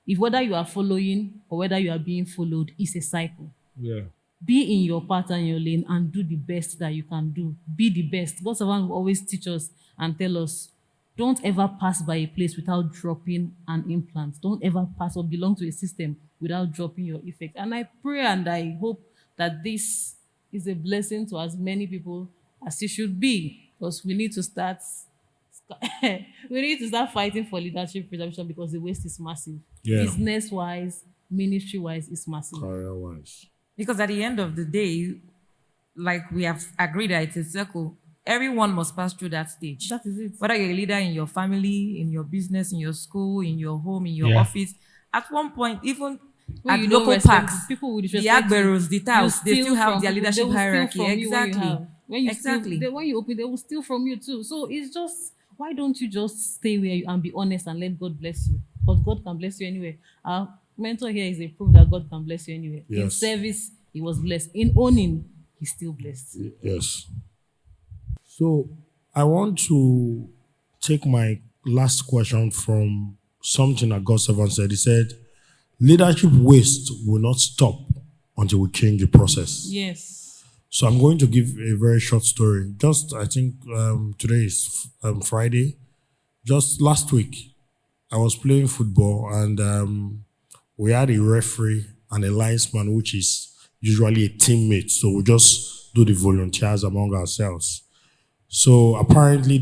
if whether you are following or whether you are being followed, it's a cycle. Yeah. Be in your path and your lane and do the best that you can do. Be the best. God's servant will always teach us and tell us, don't ever pass by a place without dropping an implant. Don't ever pass or belong to a system without dropping your effect. And I pray and I hope that this is a blessing to as many people as it should be, because we need to start fighting for leadership preservation, because the waste is massive. Yeah. Business-wise, ministry-wise, it's massive. Career-wise. Because at the end of the day, like we have agreed that it's a circle, everyone must pass through that stage. That is it. Whether you're a leader in your family, in your business, in your school, in your home, in your Yeah. office, at one point, even When at you don't local respect- parks, people will the disrespect you. Agberos, the touts, You they steal still have from their people. leadership They will steal hierarchy. from you when you Exactly. have- When you Exactly. when you open, they will steal from you too. So it's just, why don't you just stay where you and be honest and let God bless you? But God can bless you anyway. Our mentor here is a proof that God can bless you anyway. In Yes. service, he was blessed. In owning, he's still blessed. Yes. So I want to take my last question from something that God's servant said. He said, leadership waste will not stop until we change the process. Yes. So I'm going to give a very short story. Just, I think today is Friday. Just last week, I was playing football and we had a referee and a linesman, which is usually a teammate. So we just do the volunteers among ourselves. So apparently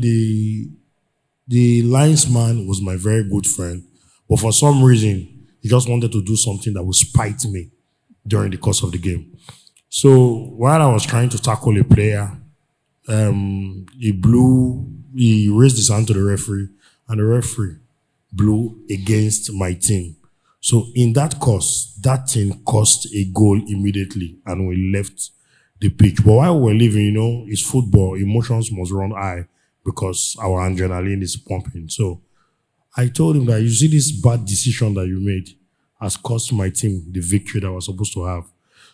the linesman was my very good friend. But for some reason, he just wanted to do something that would spite me during the course of the game. So while I was trying to tackle a player, he raised his hand to the referee, and the referee blew against my team. So in that course, that thing cost a goal immediately, and we left the pitch. But while we were leaving, it's football, emotions must run high because our adrenaline is pumping. So I told him that, you see, this bad decision that you made has cost my team the victory that we're supposed to have.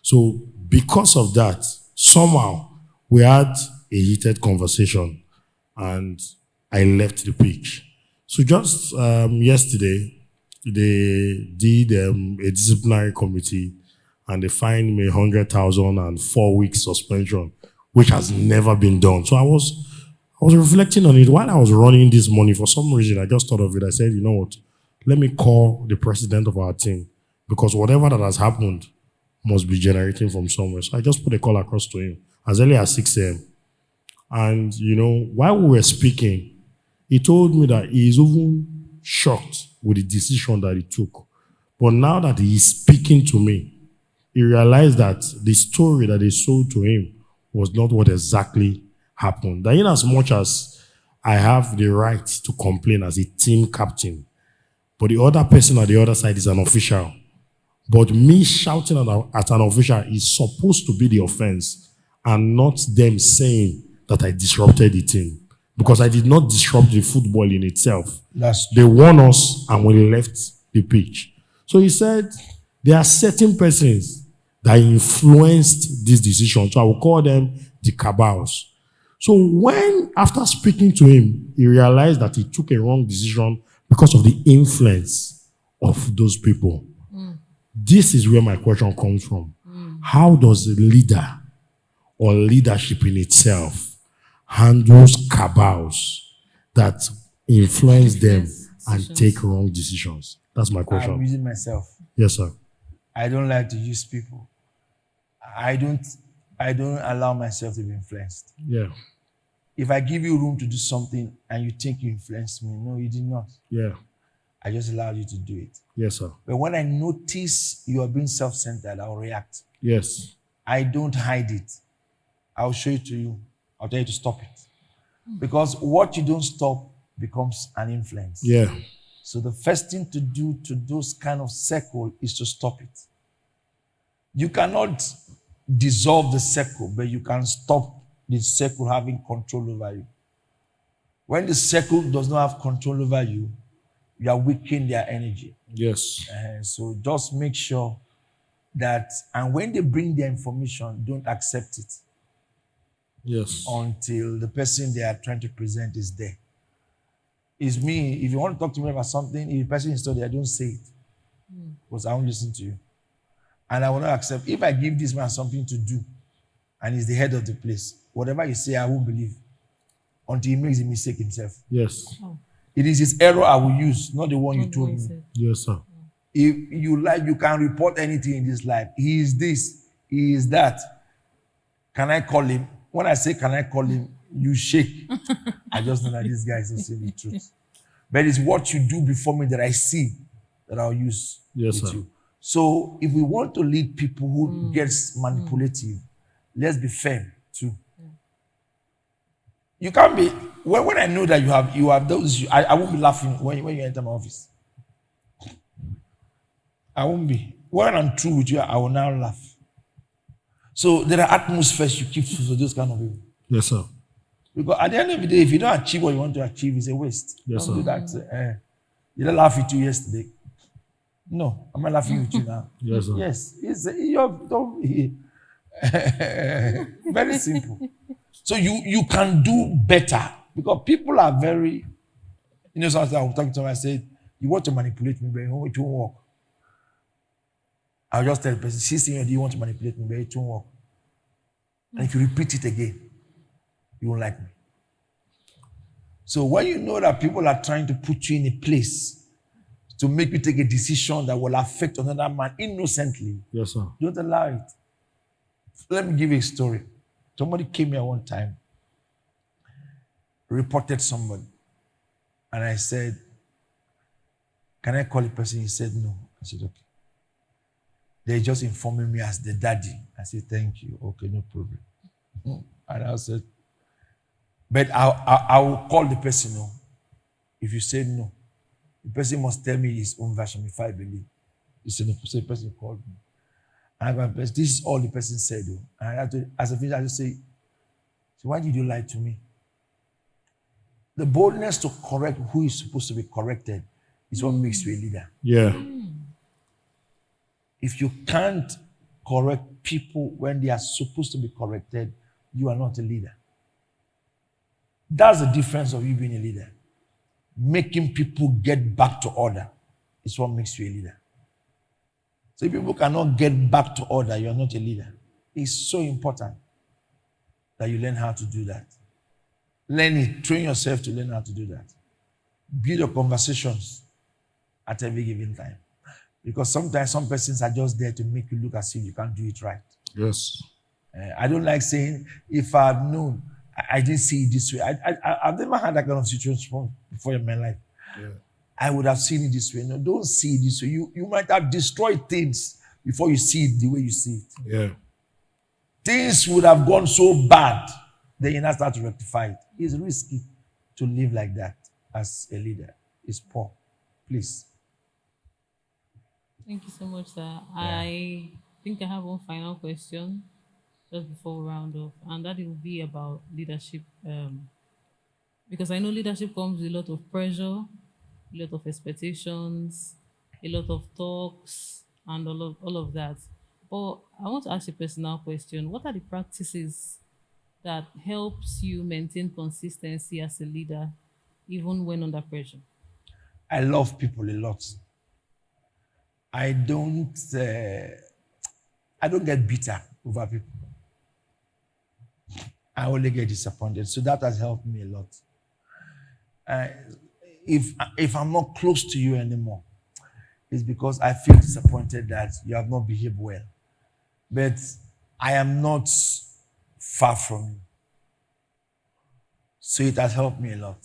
So because of that, somehow we had a heated conversation and I left the pitch. So just yesterday, they did a disciplinary committee and they fined me 100,000 and 4 weeks suspension, which has never been done. So I was reflecting on it while I was running this money. For some reason, I just thought of it. I said, you know what? Let me call the president of our team, because whatever that has happened must be generating from somewhere. So I just put a call across to him as early as 6 a.m. And, while we were speaking, he told me that he is even shocked with the decision that he took. But now that he is speaking to me, he realized that the story that they sold to him was not what exactly happened. That in as much as I have the right to complain as a team captain, but the other person at the other side is an official. But me shouting at an official is supposed to be the offense and not them saying that I disrupted the team. Because I did not disrupt the football in itself. They won us and we left the pitch. So he said, there are certain persons that influenced this decision. So I will call them the cabals. So when, after speaking to him, he realized that he took a wrong decision because of the influence of those people. This is where my question comes from. How does a leader or leadership in itself handles cabals that influence them and take wrong decisions? That's my question. I'm using myself. Yes, sir. I don't like to use people. I don't allow myself to be influenced. Yeah. If I give you room to do something and you think you influenced me, no, you did not. Yeah. I just allowed you to do it. Yes, sir. But when I notice you are being self-centered, I'll react. Yes. I don't hide it. I'll show it to you. I'll tell you to stop it. Because what you don't stop becomes an influence. Yeah. So the first thing to do to those kind of circle is to stop it. You cannot dissolve the circle, but you can stop the circle having control over you. When the circle does not have control over you, you are weakening their energy. Yes. So just make sure that, and when they bring their information, don't accept it. Yes. Until the person they are trying to present is there. It's me. If you want to talk to me about something, if the person is still there, don't say it. Because I won't listen to you. And I will not accept. If I give this man something to do, and he's the head of the place, whatever you say, I won't believe. Until he makes a mistake himself. Yes. It is his error I will use, not the one you told me. Yes, sir. If you like, you can report anything in this life. He is this, he is that. Can I call him? When I say, can I call him? You shake. I just know that this guy is not saying the truth. But it's what you do before me that I see that I'll use Yes, with sir. you. So if we want to lead people who gets manipulative, let's be firm too. You can't be, when I know that you have those, I won't be laughing when you enter my office. I won't be. When I'm true with you, I will now laugh. So there are atmospheres you keep for those kind of people. Yes, sir. Because at the end of the day, if you don't achieve what you want to achieve, it's a waste. Yes, Don't sir. do that. You don't laugh with you yesterday. No, I'm not laughing with you now. Yes, sir. Yes, very simple. So you can do better because people are very, sometimes I was talking to someone, I said, you want to manipulate me, but it won't work. I'll just tell the person, she's saying, do you want to manipulate me, but it won't work. And if you repeat it again, you won't like me. So when you know that people are trying to put you in a place to make you take a decision that will affect another man innocently, Yes, sir. don't allow it. Let me give you a story. Somebody came here one time, reported somebody, and I said, Can I call the person? He said no. I said, okay. They're just informing me as the daddy. I said, thank you. Okay, no problem. And I said, but I will call the person no. If you say no, the person must tell me his own version if I believe. He said, no, so the person called me. And I go, this is all the person said. Though. And I had to, as a finisher, I just say, so why did you lie to me? The boldness to correct who is supposed to be corrected is what makes you a leader. Yeah. If you can't correct people when they are supposed to be corrected, you are not a leader. That's the difference of you being a leader. Making people get back to order is what makes you a leader. So if people cannot get back to order, you are not a leader. It's so important that you learn how to do that. Learn it. Train yourself to learn how to do that. Build your conversations at every given time. Because sometimes some persons are just there to make you look as if you can't do it right. Yes. I don't like saying, if I had known, I didn't see it this way. I've never had that kind of situation before in my life. Yeah. I would have seen it this way. No, don't see it this way. You might have destroyed things before you see it the way you see it. Yeah. Things would have gone so bad, then you now start to rectify it. It's risky to live like that as a leader. It's poor. Please. Thank you so much, sir. I think I have one final question just before we round off, and that will be about leadership. Because I know leadership comes with a lot of pressure, a lot of expectations, a lot of talks, and all of that. But I want to ask a personal question. What are the practices that helps you maintain consistency as a leader, even when under pressure? I love people a lot. I don't get bitter over people. I only get disappointed. So that has helped me a lot. If I'm not close to you anymore, it's because I feel disappointed that you have not behaved well. But I am not far from you. So it has helped me a lot.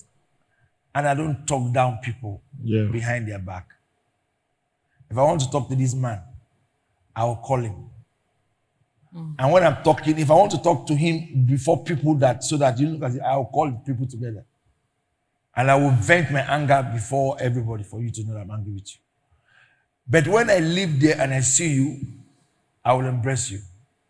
And I don't talk down people behind their back. If I want to talk to this man, I will call him. And when I'm talking, if I want to talk to him before people so that you look at it, I will call people together. And I will vent my anger before everybody for you to know that I'm angry with you. But when I live there and I see you, I will embrace you.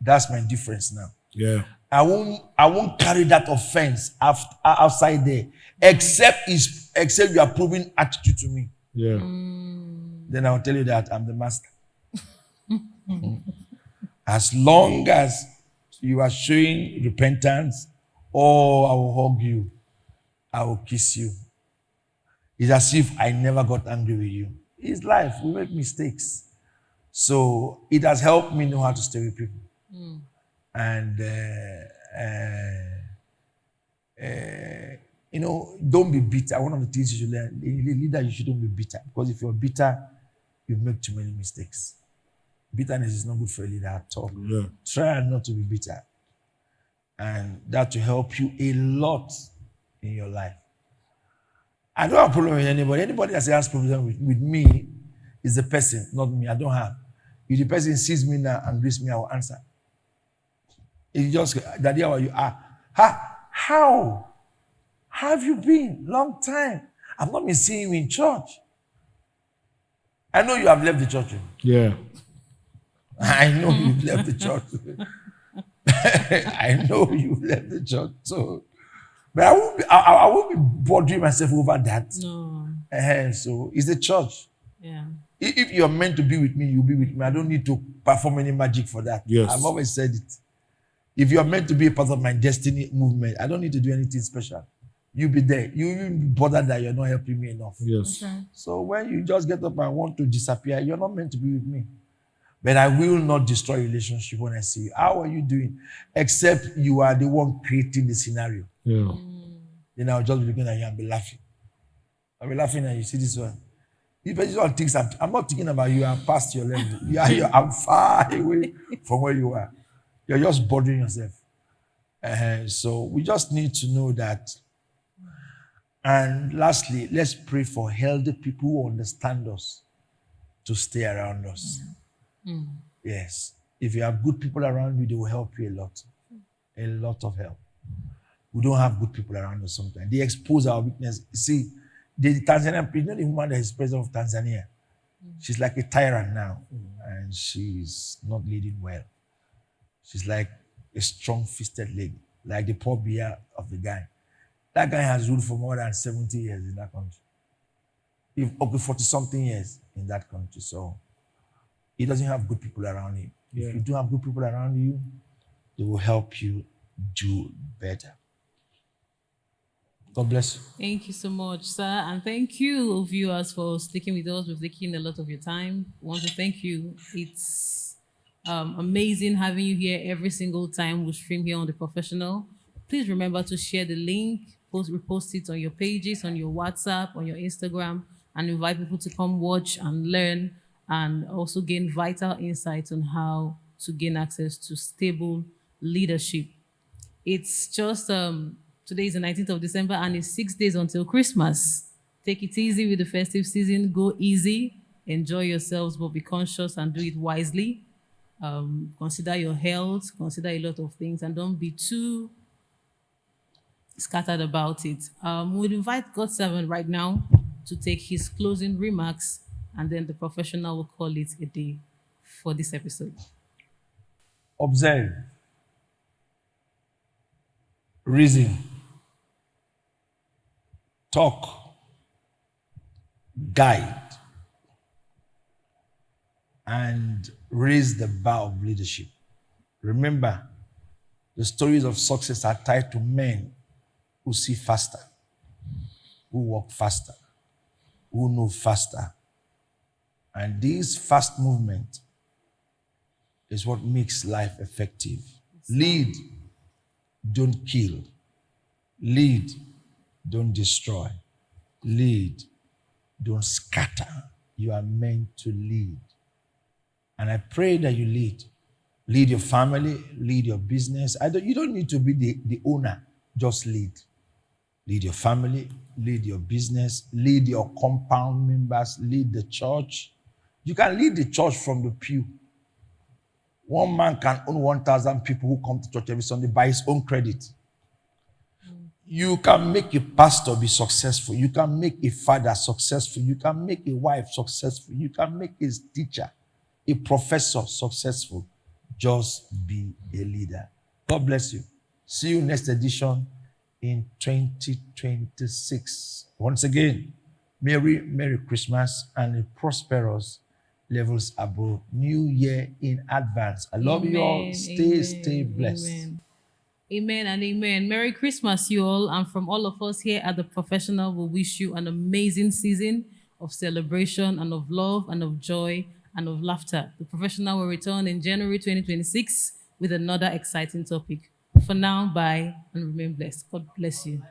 That's my difference now. Yeah. I won't carry that offense outside there, except you are proving attitude to me. Yeah. Then I'll tell you that I'm the master. As long as you are showing repentance, I will hug you, I will kiss you. It's as if I never got angry with you. It's life. We make mistakes. So it has helped me know how to stay with people. And, don't be bitter. One of the things you should learn, a leader, you shouldn't be bitter. Because if you're bitter, you make too many mistakes. Bitterness is not good for a leader at all. Yeah. Try not to be bitter. And that will help you a lot in your life. I don't have a problem with anybody. Anybody that has problem with me is the person, not me. I don't have. If the person sees me now and greets me, I will answer. It's just, Daddy, how are you? How have you been? Long time. I've not been seeing you in church. I know you have left the church. Yeah. I know you've left the church. I know you've left the church. So, but I won't be bothering myself over that. No. So it's the church. Yeah. If you're meant to be with me, you'll be with me. I don't need to perform any magic for that. Yes. I've always said it. If you're meant to be a part of my destiny movement, I don't need to do anything special. You'll be there. You won't be bothered that you're not helping me enough. Yes. Okay. So when you just get up and want to disappear, you're not meant to be with me. But I will not destroy relationship when I see you. How are you doing? Except you are the one creating the scenario. Yeah. Then I'll just be looking at you and be laughing. I'll be laughing at you. See this one? If this one thinks I'm not thinking about you, I'm past your level. I'm far away from where you are. You're just bothering yourself. So we just need to know that And lastly, let's pray for healthy people who understand us to stay around us. Yes. If you have good people around you, they will help you a lot. A lot of help. We don't have good people around us sometimes. They expose our weakness. See, the Tanzanian president, the woman that is president of Tanzania, she's like a tyrant now, and she's not leading well. She's like a strong-fisted lady, like the Paul Biya of the guy. That guy has ruled for more than 70 years in that country. Up to 40-something years in that country. So he doesn't have good people around him. Yeah. If you do have good people around you, they will help you do better. God bless you. Thank you so much, sir. And thank you, viewers, for sticking with us. We've taken a lot of your time. I want to thank you. It's amazing having you here every single time we stream here on The Professional. Please remember to share the link, repost it on your pages, on your WhatsApp, on your Instagram, and invite people to come watch and learn and also gain vital insights on how to gain access to stable leadership. It's just today is the 19th of December and it's 6 days until Christmas. Take it easy with the festive season. Go easy, enjoy yourselves, but be conscious and do it wisely. Consider your health, consider a lot of things, and don't be too scattered about it. We'll invite God's servant right now to take his closing remarks, and then the professional will call it a day for this episode. Observe, reason, talk, guide, and raise the bar of leadership. Remember, the stories of success are tied to men who see faster, who walk faster, who know faster. And this fast movement is what makes life effective. Lead, don't kill. Lead, don't destroy. Lead, don't scatter. You are meant to lead. And I pray that you lead. Lead your family, lead your business. You don't need to be the owner, just lead. Lead your family, lead your business, lead your compound members, lead the church. You can lead the church from the pew. One man can own 1,000 people who come to church every Sunday by his own credit. You can make a pastor be successful. You can make a father successful. You can make a wife successful. You can make a teacher, a professor successful. Just be a leader. God bless you. See you next edition in 2026. Once again, Merry Christmas and a prosperous levels above New Year in advance. I love you all. Stay blessed. Amen and amen. Merry Christmas, you all. And from all of us here at The Professional, we wish you an amazing season of celebration and of love and of joy and of laughter. The Professional will return in January 2026 with another exciting topic. For now, bye and remain blessed. God bless you.